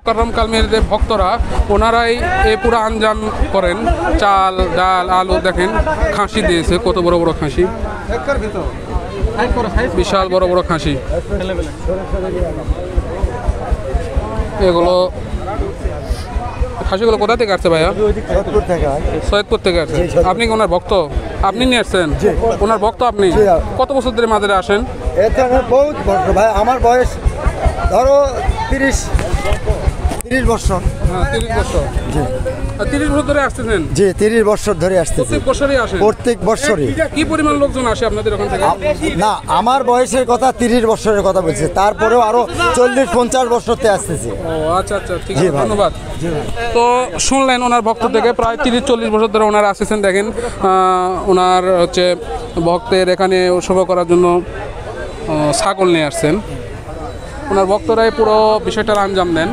মোকাররম কালমের যে ভক্তরা ওনারাই এই পুরো আঞ্জাম করেন। চাল ডাল আলু দেখেন, খাসি দিয়েছে, কত বড় বড় খাসি, বিশাল বড় বড় খাসি। এগুলো খাসিগুলো কোথা থেকে আসছে ভাইয়া? সৈয়দপুর থেকে আসছে। আপনি কি ওনার ভক্ত? আপনি নিয়ে আসছেন? ওনার ভক্ত আপনি? কত বছর ধরে মাজারে আসেন? বহুত বছর ভাই, আমার বয়স ধরো 30 বছর। হ্যাঁ, 30 বছর। জি, 30 বছর ধরে আসতেছেন? জি, 30 বছর ধরে আসতেছি। প্রত্যেক বছরই আসেন? প্রত্যেক বছরই। কি পরিমাণ লোকজন আসে আপনাদের ওখান থেকে? না, আমার বয়সের কথা 30 বছরের কথা বলছে, তারপরেও আরো 40-50 বছরতে আসতেছে। ও আচ্ছা আচ্ছা, ঠিক আছে, ধন্যবাদ। তো শুনলেন ওনার ভক্ত থেকে প্রায় 30-40 বছর ধরে ওনারা আসতেছেন। দেখেন ওনার হচ্ছে ভক্তের এখানে উৎসব করার জন্য ছাগল নিয়ে আসছেন। ওনার ভক্তরাই পুরো বিষয়টার আঞ্জাম নেন।